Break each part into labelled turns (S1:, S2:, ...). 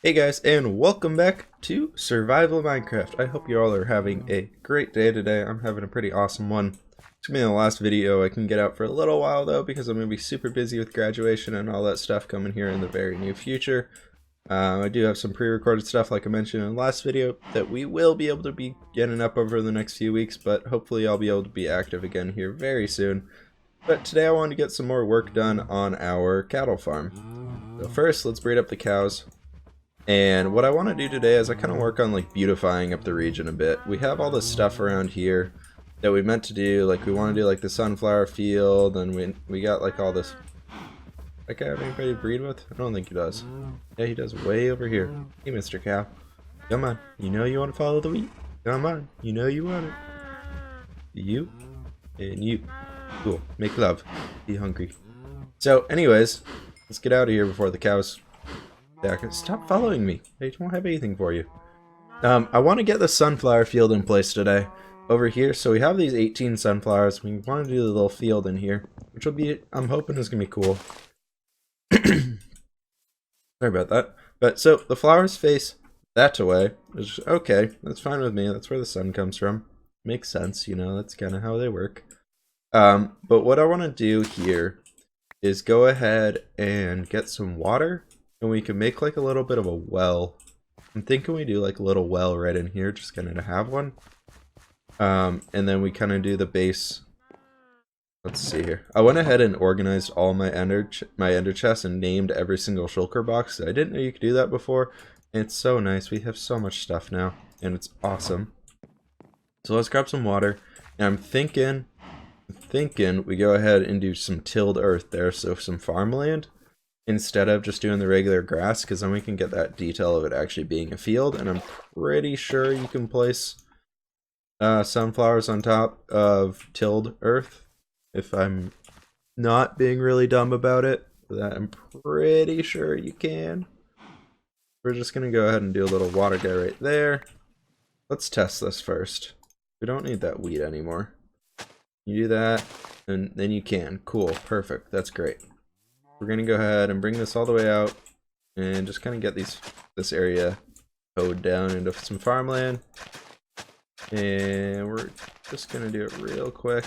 S1: Hey guys, and welcome back to Survival Minecraft. I hope you all are having a great day today. I'm having a pretty awesome one. It's gonna be the last video I can get out for a little while though, because I'm gonna be super busy with graduation and all that stuff coming here in the very near future. I do have some pre-recorded stuff, like I mentioned in the last video, that we will be able to be getting up over the next few weeks, but hopefully I'll be able to be active again here very soon. But today I wanted to get some more work done on our cattle farm. So first, let's breed up the cows. And what I want to do today is I kind of work on like beautifying up the region a bit. We have all this stuff around here that we meant to do, like we want to do like the sunflower field, and we got like all this. That guy have anybody to breed with? I don't think he does. Yeah, he does way over here. Hey, Mr. Cow. Come on. You know you want to follow the wheat. Come on. You know you want it. You and you. Cool. Make love. Be hungry. So anyways, let's get out of here before the cows stop following me. I don't have anything for you. I want to get the sunflower field in place today over here. So we have these 18 sunflowers. We want to do the little field in here, which will be, I'm hoping is going to be cool. Sorry about that. But so the flowers face that way. Which, okay, that's fine with me. That's where the sun comes from. Makes sense, you know, that's kind of how they work. But what I want to do here is go ahead and get some water. And we can make like a little bit of a well. I'm thinking we do like a little well right in here, just kind of to have one. And then we kind of do the base. Let's see here. I went ahead and organized all my ender chests and named every single shulker box. I didn't know you could do that before. And it's so nice. We have so much stuff now, and it's awesome. So let's grab some water. And I'm thinking we go ahead and do some tilled earth there, so some farmland, instead of just doing the regular grass, because then we can get that detail of it actually being a field. And I'm pretty sure you can place sunflowers on top of tilled earth, if I'm not being really dumb about it. That I'm pretty sure you can. We're just gonna go ahead and do a little water guy right there. Let's test this first. We don't need that wheat anymore. You do that, and then you can. Cool, perfect, that's great. We're gonna go ahead and bring this all the way out and just kind of get this area hoed down into some farmland. And we're just gonna do it real quick.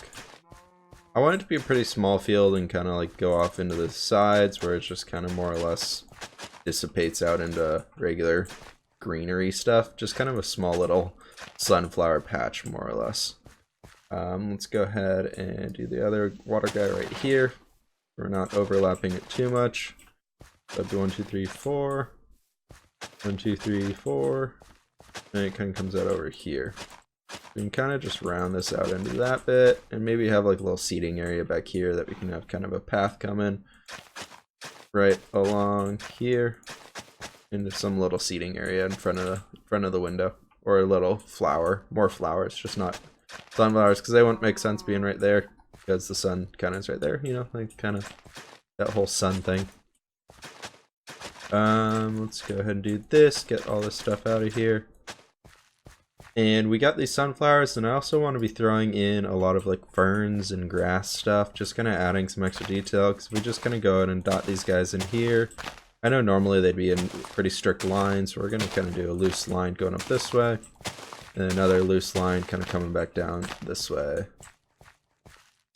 S1: I want it to be a pretty small field and kind of like go off into the sides where it's just kind of more or less dissipates out into regular greenery stuff. Just kind of a small little sunflower patch, more or less. Let's go ahead and do the other water guy right here. We're not overlapping it too much. So do 1, 2, 3, 4. 1, 2, 3, 4. And it kind of comes out over here. We can kind of just round this out into that bit, and maybe have like a little seating area back here that we can have kind of a path coming right along here into some little seating area in front of the window, or a little flower, more flowers, just not sunflowers, because they wouldn't make sense being right there. Because the sun kind of is right there, you know, like kind of that whole sun thing. Let's go ahead and do this, get all this stuff out of here. And we got these sunflowers, and I also want to be throwing in a lot of like ferns and grass stuff, just kind of adding some extra detail, because we just kind of go ahead and dot these guys in here. I know normally they'd be in pretty strict lines, so we're going to kind of do a loose line going up this way, and another loose line kind of coming back down this way.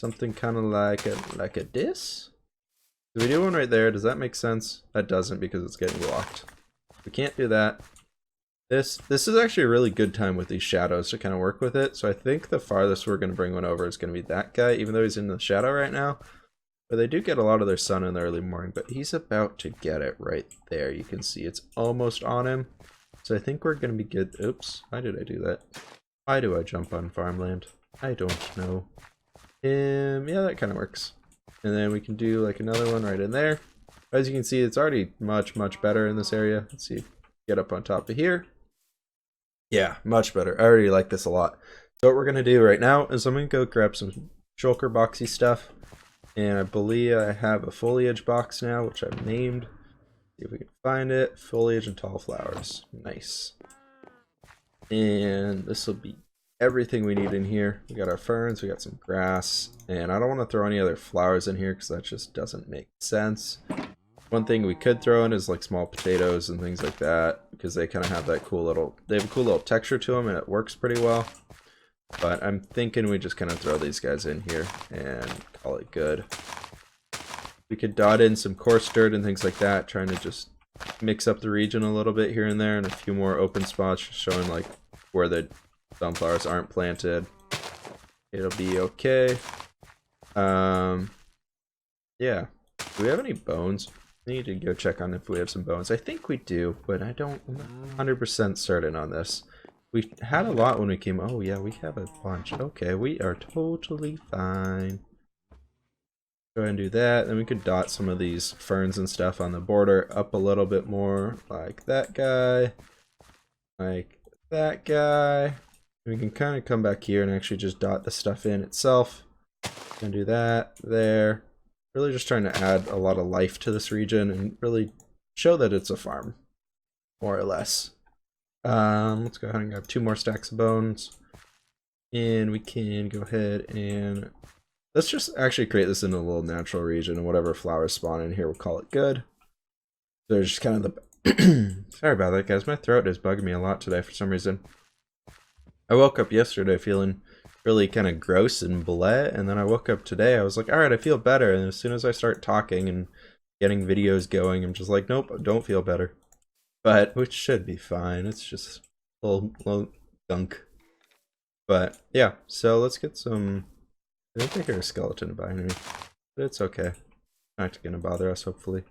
S1: Something kind of like a this. Do we do one right there? Does that make sense? That doesn't, because it's getting blocked. We can't do that. This is actually a really good time with these shadows to kind of work with it. So I think the farthest we're going to bring one over is going to be that guy, even though he's in the shadow right now. But they do get a lot of their sun in the early morning. But he's about to get it right there. You can see it's almost on him. So I think we're going to be good. Oops, why did I do that? Why do I jump on farmland? I don't know. Yeah, that kind of works. And then we can do like another one right in there. As you can see, it's already much better in this area. Let's see, get up on top of here. Yeah, much better. I already like this a lot. So what we're gonna do right now is I'm gonna go grab some shulker boxy stuff, and I believe I have a foliage box now, which I've named. See if we can find it. Foliage and tall flowers. Nice. And this will be everything we need in here. We got our ferns, we got some grass, and I don't want to throw any other flowers in here because that just doesn't make sense. One thing we could throw in is like small potatoes and things like that, because they kind of have that cool little, they have a cool little texture to them and it works pretty well. But I'm thinking we just kind of throw these guys in here and call it good. We could dot in some coarse dirt and things like that, trying to just mix up the region a little bit here and there, and a few more open spots showing like where the sunflowers aren't planted. It'll be okay. Yeah. Do we have any bones? I need to go check on if we have some bones. I think we do, but I'm not 100% certain on this. We had a lot when we came. Oh yeah, we have a bunch. Okay, we are totally fine. Go ahead and do that. Then we could dot some of these ferns and stuff on the border up a little bit more, like that guy, like that guy. We can kind of come back here and actually just dot the stuff in itself. Gonna do that there. Really just trying to add a lot of life to this region and really show that it's a farm, more or less. Let's go ahead and grab 2 more stacks of bones. And we can go ahead and let's just actually create this in a little natural region, and whatever flowers spawn in here, we'll call it good. There's just kind of the sorry about that, guys. My throat is bugging me a lot today for some reason. I woke up yesterday feeling really kind of gross and bleh, and then I woke up today, I was like, alright, I feel better, and as soon as I start talking and getting videos going, I'm just like, nope, I don't feel better. But, which should be fine, it's just a little gunk. But, yeah, so let's get some, I think I hear a skeleton behind me, but it's okay. Not gonna bother us, hopefully.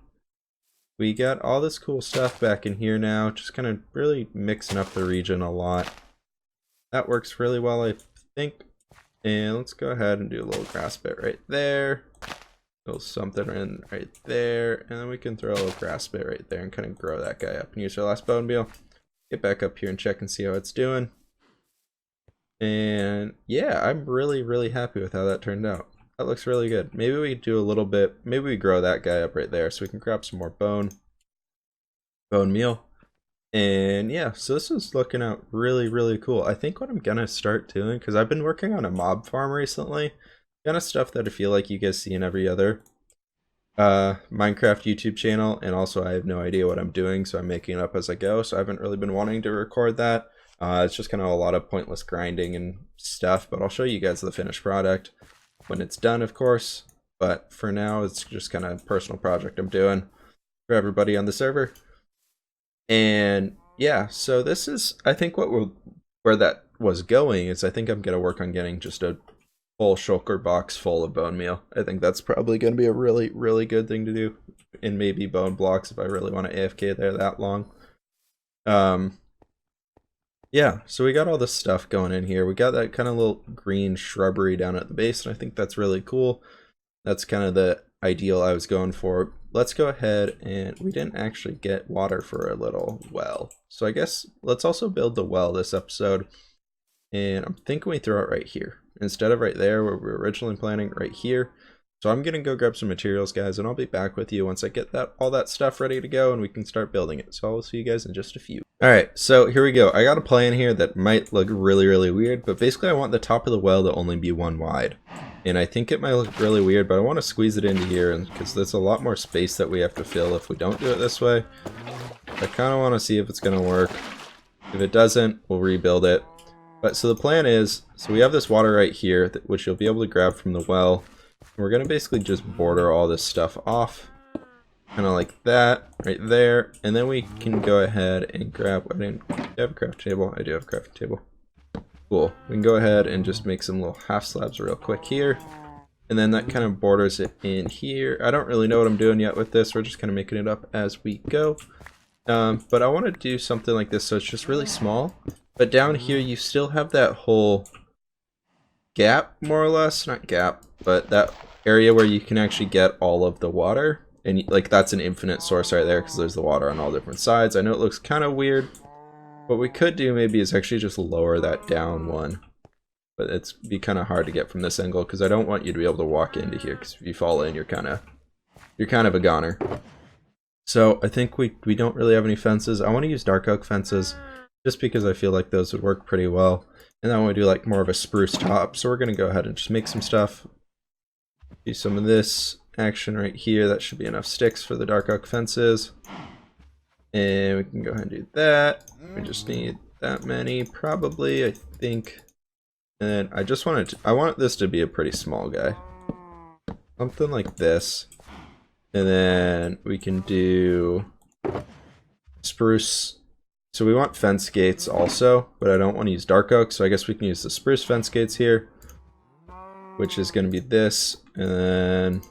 S1: We got all this cool stuff back in here now, just kind of really mixing up the region a lot. That works really well, I think. And let's go ahead and do a little grass bit right there. A little something in right there. And then we can throw a little grass bit right there and kind of grow that guy up and use our last bone meal. Get back up here and check and see how it's doing. And yeah, I'm really happy with how that turned out. That looks really good. Maybe we do a little bit, maybe we grow that guy up right there so we can grab some more bone meal. And yeah, so this is looking out really cool. I think what I'm gonna start doing, because I've been working on a mob farm recently, kind of stuff that I feel like you guys see in every other Minecraft YouTube channel, and also I have no idea what I'm doing, so I'm making it up as I go, so I haven't really been wanting to record that. It's just kind of a lot of pointless grinding and stuff, but I'll show you guys the finished product when it's done, of course. But for now, it's just kind of a personal project I'm doing for everybody on the server. And yeah, so this is, I think where that was going is I think I'm going to work on getting just a full shulker box full of bone meal. I think that's probably going to be a really good thing to do, and maybe bone blocks if I really want to AFK there that long. Yeah, so we got all this stuff going in here. We got that kind of little green shrubbery down at the base, and I think that's really cool. That's kind of the ideal I was going for. Let's go ahead, and we didn't actually get water for a little well. So I guess let's also build the well this episode. And I'm thinking we throw it right here. Instead of right there where we were originally planning, right here. So I'm going to go grab some materials, guys, and I'll be back with you once I get all that stuff ready to go and we can start building it. So I'll see you guys in just a few. Alright, so here we go. I got a plan here that might look really weird, but basically I want the top of the well to only be 1 wide. And I think it might look really weird, but I want to squeeze it into here because there's a lot more space that we have to fill if we don't do it this way. I kind of want to see if it's going to work. If it doesn't, we'll rebuild it. But so the plan is, so we have this water right here, which you'll be able to grab from the well. We're going to basically just border all this stuff off. Kind of like that, right there. And then we can go ahead and grab, do I have a crafting table? I do have a crafting table. Cool. We can go ahead and just make some little half slabs real quick here. And then that kind of borders it in here. I don't really know what I'm doing yet with this. We're just kind of making it up as we go. But I want to do something like this so it's just really small. But down here you still have that whole gap, more or less. Not gap, but that area where you can actually get all of the water. And like that's an infinite source right there because there's the water on all different sides. I know it looks kind of weird. What we could do maybe is actually just lower that down one. But it's be kind of hard to get from this angle because I don't want you to be able to walk into here because if you fall in, you're kind of a goner. So I think we don't really have any fences. I want to use dark oak fences just because I feel like those would work pretty well. And then I want to do like more of a spruce top. So we're going to go ahead and just make some stuff. Do some of this. action right here. That should be enough sticks for the dark oak fences. And we can go ahead and do that. We just need that many, probably, I think. And I want this to be a pretty small guy. Something like this. And then we can do spruce. So we want fence gates also, but I don't want to use dark oak, so I guess we can use the spruce fence gates here, which is going to be this, and then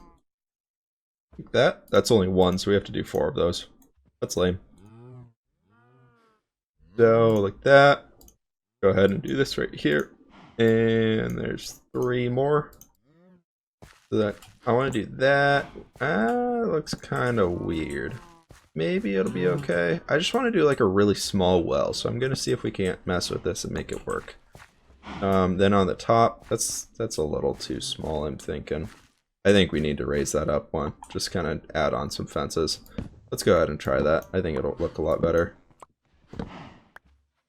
S1: like that. That's only one, so we have to do 4 of those. That's lame. So like that. Go ahead and do this right here, and there's 3 more. So that I want to do that. It looks kind of weird. Maybe it'll be okay. I just want to do like a really small well, so I'm gonna see if we can't mess with this and make it work. Then on the top, that's a little too small, I'm thinking. I think we need to raise that up one. Just kind of add on some fences. Let's go ahead and try that. I think it'll look a lot better.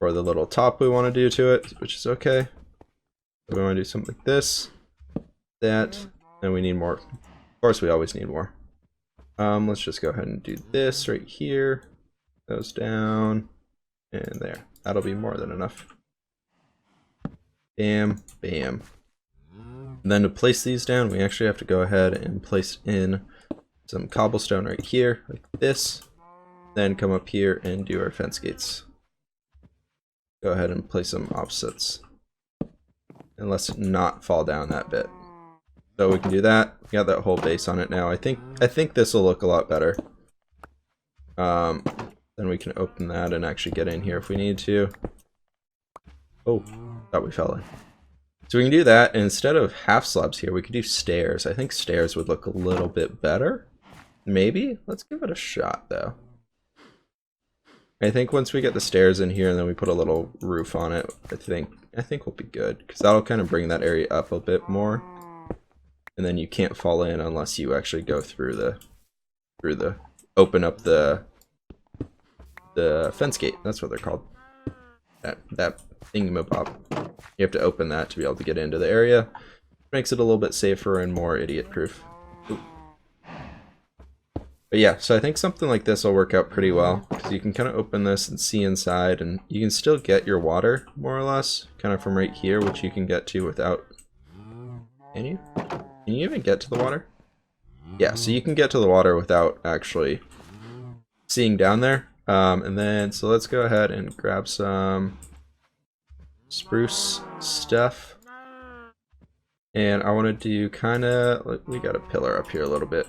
S1: For the little top we want to do to it, which is okay. We want to do something like this, that, and we need more. Of course, we always need more. Let's just go ahead and do this right here. Those down, and there. That'll be more than enough. Bam, bam. And then to place these down, we actually have to go ahead and place in some cobblestone right here, like this. Then come up here and do our fence gates. Go ahead and place them opposites. And let's not fall down that bit. So we can do that. We got that whole base on it now. I think this will look a lot better. Then we can open that and actually get in here if we need to. Oh, thought we fell in. So we can do that, and instead of half slabs here, we could do stairs. I think stairs would look a little bit better. Maybe? Let's give it a shot, though. I think once we get the stairs in here and then we put a little roof on it, I think we'll be good, because that'll kind of bring that area up a bit more. And then you can't fall in unless you actually go through the open up the fence gate. That's what they're called. That thingamabob. You have to open that to be able to get into the area. Makes it a little bit safer and more idiot proof. But yeah, so I think something like this will work out pretty well, because you can kind of open this and see inside, and you can still get your water more or less kind of from right here, which you can get to without. Can you even get to the water? Yeah, so you can get to the water without actually seeing down there. And then, so let's go ahead and grab some spruce stuff. And I want to do kind of, we got a pillar up here a little bit.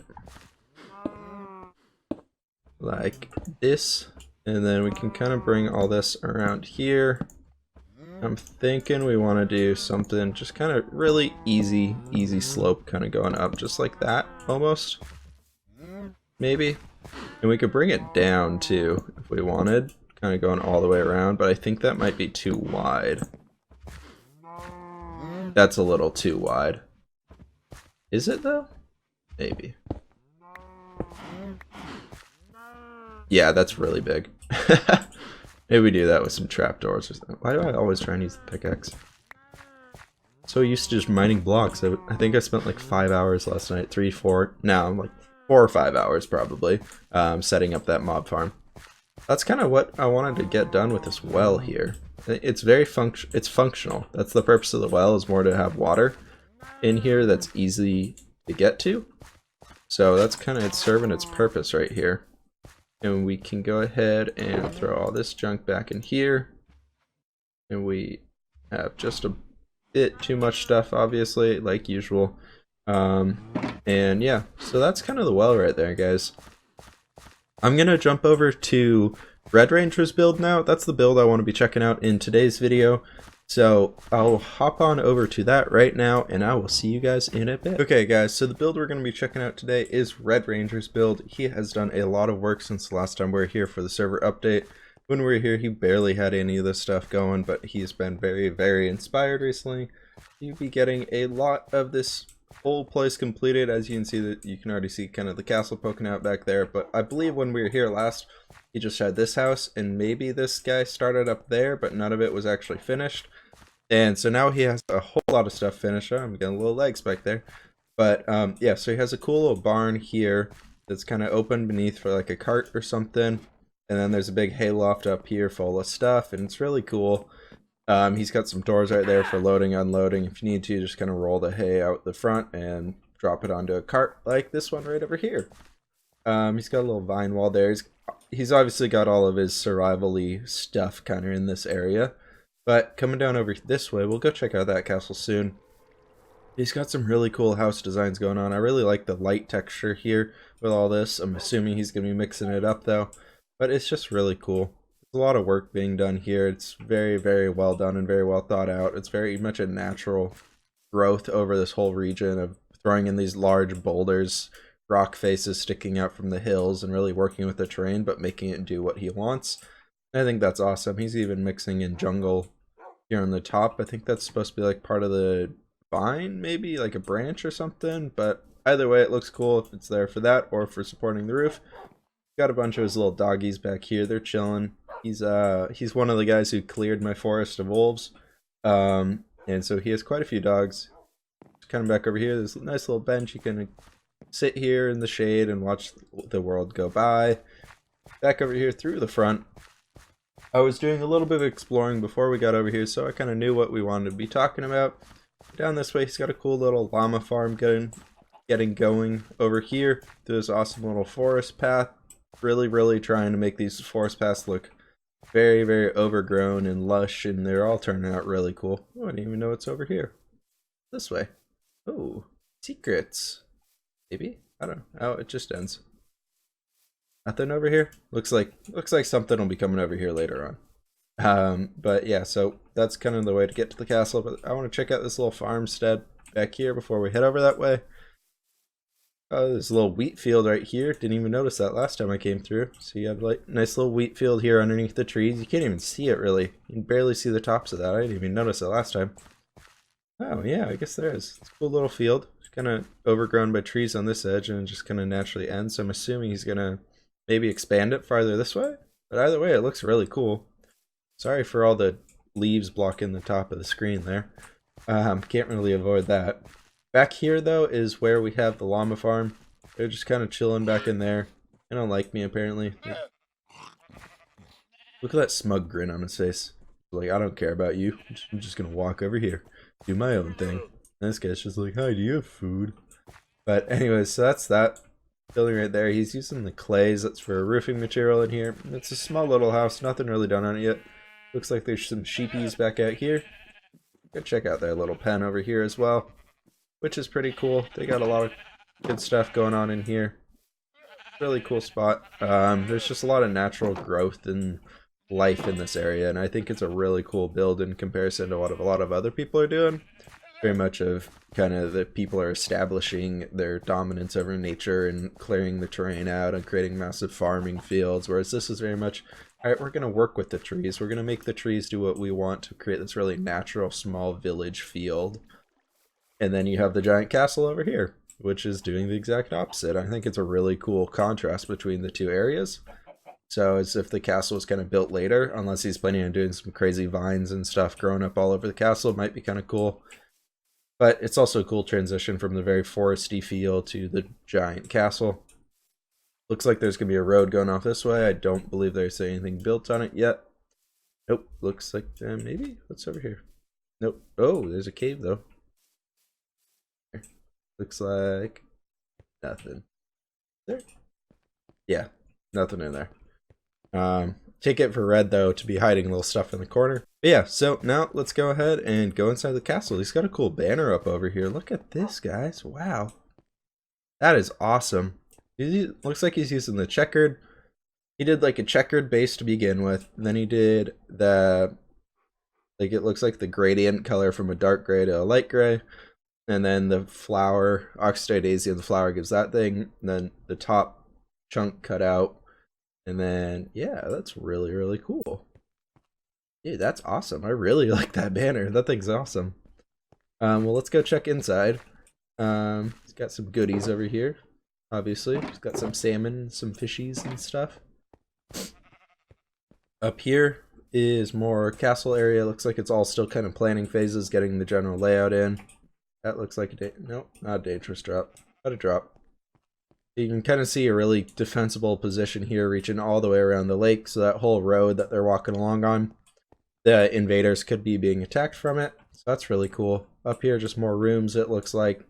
S1: Like this. And then we can kind of bring all this around here. I'm thinking we want to do something just kind of really easy slope kind of going up just like that almost. Maybe. And we could bring it down too if we wanted, kind of going all the way around, but I think that might be too wide. That's a little too wide. Is it though? Maybe. Yeah, that's really big. Maybe we do that with some trapdoors or something. Why do I always try and use the pickaxe? So used to just mining blocks. I think I spent like 5 hours last night, 3, 4. Now I'm like 4 or 5 hours probably, setting up that mob farm. That's kind of what I wanted to get done with this well here. It's very it's functional. That's the purpose of the well, is more to have water in here that's easy to get to. So that's kind of it's serving its purpose right here. And we can go ahead and throw all this junk back in here. And we have just a bit too much stuff, obviously, like usual. And yeah, so that's kind of the well right there, guys. I'm going to jump over to Redranger's build now. That's the build I want to be checking out in today's video. So I'll hop on over to that right now, and I will see you guys in a bit. Okay guys, so the build we're going to be checking out today is Redranger's build. He has done a lot of work since the last time we were here for the server update. When we were here, he barely had any of this stuff going, but he's been very inspired recently. You'll be getting a lot of this whole place completed. As you can see, that you can already see kind of the castle poking out back there, but I believe when we were here last, he just had this house, and maybe this guy started up there, but none of it was actually finished. And so now he has a whole lot of stuff finished. I'm getting little legs back there. But yeah, so he has a cool little barn here that's kind of open beneath for like a cart or something. And then there's a big hay loft up here full of stuff, and it's really cool. He's got some doors right there for loading, unloading. If you need to, just kind of roll the hay out the front and drop it onto a cart like this one right over here. He's got a little vine wall there. He's obviously got all of his survival-y stuff kind of in this area. But coming down over this way, we'll go check out that castle soon. He's got some really cool house designs going on. I really like the light texture here with all this. I'm assuming he's going to be mixing it up though. But it's just really cool. There's a lot of work being done here. It's very, very well done and very well thought out. It's very much a natural growth over this whole region of throwing in these large boulders, rock faces sticking out from the hills, and really working with the terrain but making it do what he wants. And I think that's awesome. He's even mixing in jungle here on the top. I think that's supposed to be like part of the vine, maybe like a branch or something, but either way it looks cool if it's there for that or for supporting the roof. Got a bunch of his little doggies back here. They're chilling. He's one of the guys who cleared my forest of wolves, and so he has quite a few dogs. Just kind of back over here, there's a nice little bench. You can sit here in the shade and watch the world go by. Back over here through the front, I was doing a little bit of exploring before we got over here, so I kind of knew what we wanted to be talking about. Down this way, he's got a cool little llama farm getting going over here through this awesome little forest path. Really trying to make these forest paths look very, very overgrown and lush, and they're all turning out really cool. Oh, I didn't even know what's over here. This way. Oh, secrets. Maybe? I don't know. Oh, it just ends. Nothing over here? Looks like something will be coming over here later on. But yeah, so that's kind of the way to get to the castle. But I want to check out this little farmstead back here before we head over that way. Oh, there's a little wheat field right here. Didn't even notice that last time I came through. So you have like nice little wheat field here underneath the trees. You can't even see it really. You can barely see the tops of that. I didn't even notice it last time. Oh yeah, I guess there is. It's a cool little field. It's kind of overgrown by trees on this edge and it just kind of naturally ends. So I'm assuming he's going to maybe expand it farther this way. But either way, it looks really cool. Sorry for all the leaves blocking the top of the screen there. Can't really avoid that. Back here, though, is where we have the llama farm. They're just kind of chilling back in there. They don't like me, apparently. Look at that smug grin on his face. Like, I don't care about you. I'm just going to walk over here. Do my own thing. And this guy's just like, hi, do you have food? But anyways, so that's that. Building right there. He's using the clays. That's for roofing material in here. It's a small little house. Nothing really done on it yet. Looks like there's some sheepies back out here. Go check out their little pen over here as well, which is pretty cool. They got a lot of good stuff going on in here. Really cool spot. There's just a lot of natural growth and life in this area, and I think it's a really cool build in comparison to what a lot of other people are doing. Very much of kind of the people are establishing their dominance over nature and clearing the terrain out and creating massive farming fields, whereas this is very much, all right, we're going to work with the trees. We're going to make the trees do what we want to create this really natural small village field. And then you have the giant castle over here, which is doing the exact opposite. I think it's a really cool contrast between the two areas. So as if the castle was kind of built later, unless he's planning on doing some crazy vines and stuff growing up all over the castle, it might be kind of cool. But it's also a cool transition from the very foresty feel to the giant castle. Looks like there's going to be a road going off this way. I don't believe there's anything built on it yet. Nope. Looks like maybe. What's over here? Nope. Oh, there's a cave though. Looks like nothing. There? Yeah, nothing in there. Take it for red though to be hiding little stuff in the corner. But yeah, so now let's go ahead and go inside the castle. He's got a cool banner up over here. Look at this, guys. Wow. That is awesome. Looks like he's using the checkered. He did like a checkered base to begin with. Then he did the, like it looks like the gradient color from a dark gray to a light gray. And then the flower, oxidized daisy and the flower gives that thing. And then the top chunk cut out. And then, yeah, that's really cool. Dude, that's awesome. I really like that banner. That thing's awesome. Well, let's go check inside. It's got some goodies over here, obviously. It's got some salmon, some fishies and stuff. Up here is more castle area. Looks like it's all still kind of planning phases, getting the general layout in. That looks like a nope, not a dangerous drop, but a drop. You can kind of see a really defensible position here, reaching all the way around the lake, so that whole road that they're walking along on, the invaders could be being attacked from it. So that's really cool. Up here, just more rooms, it looks like.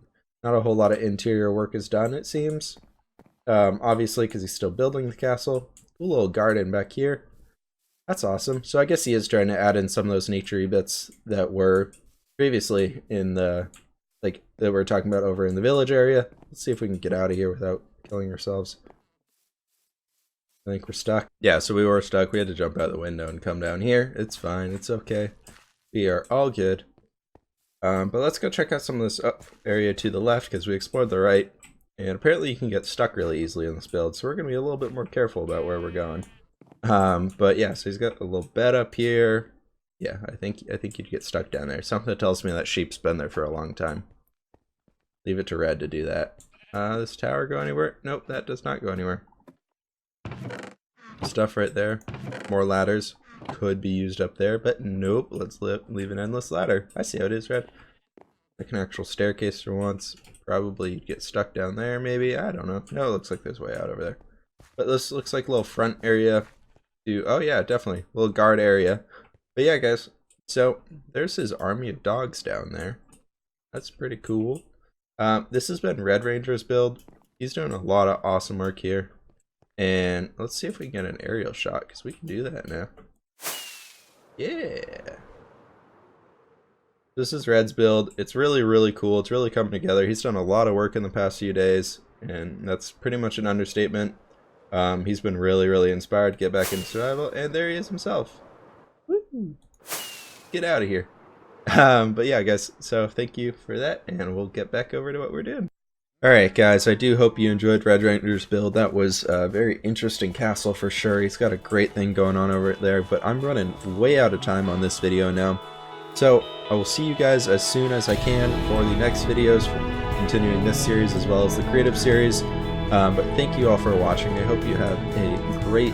S1: Not a whole lot of interior work is done, it seems. Obviously, because he's still building the castle. Cool little garden back here. That's awesome. So I guess he is trying to add in some of those nature-y bits that were previously in the, like, that we're talking about over in the village area. Let's see if we can get out of here without killing ourselves. I think we're stuck. Yeah, so we were stuck. We had to jump out the window and come down here. It's fine. It's okay. We are all good. But let's go check out some of this area to the left, because we explored the right. And apparently you can get stuck really easily in this build, so we're going to be a little bit more careful about where we're going. But yeah, so he's got a little bed up here. Yeah, I think you'd get stuck down there. Something tells me that sheep's been there for a long time. Leave it to Red to do that. This tower go anywhere? Nope, that does not go anywhere. Stuff right there. More ladders. Could be used up there, but nope. Let's leave an endless ladder. I see how it is, Red. Like an actual staircase for once. Probably you'd get stuck down there, maybe. I don't know. No, it looks like there's a way out over there. But this looks like a little front area. Oh yeah, definitely. A little guard area. But yeah, guys. So there's his army of dogs down there. That's pretty cool. This has been Redranger's build. He's doing a lot of awesome work here. And let's see if we can get an aerial shot, because we can do that now. Yeah. This is Red's build. It's really, really cool. It's really coming together. He's done a lot of work in the past few days, and that's pretty much an understatement. He's been really, really inspired to get back into survival, and there he is himself. Woo! Get out of here. But yeah, guys, so thank you for that, and we'll get back over to what we're doing. Alright, guys, I do hope you enjoyed Redranger's build. That was a very interesting castle for sure. He's got a great thing going on over there, but I'm running way out of time on this video now. So I will see you guys as soon as I can for the next videos, for continuing this series as well as the creative series. But thank you all for watching. I hope you have a great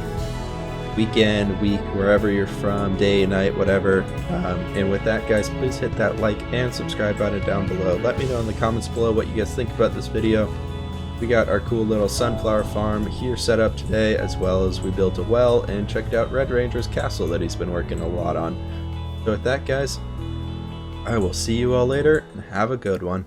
S1: weekend, week, wherever you're from, day, night, whatever. And with that, guys, please hit that like and subscribe button down below. Let me know in the comments below what you guys think about this video. We got our cool little sunflower farm here set up today, as well as we built a well and checked out Redranger's castle that he's been working a lot on. So with that, guys, I will see you all later, and have a good one.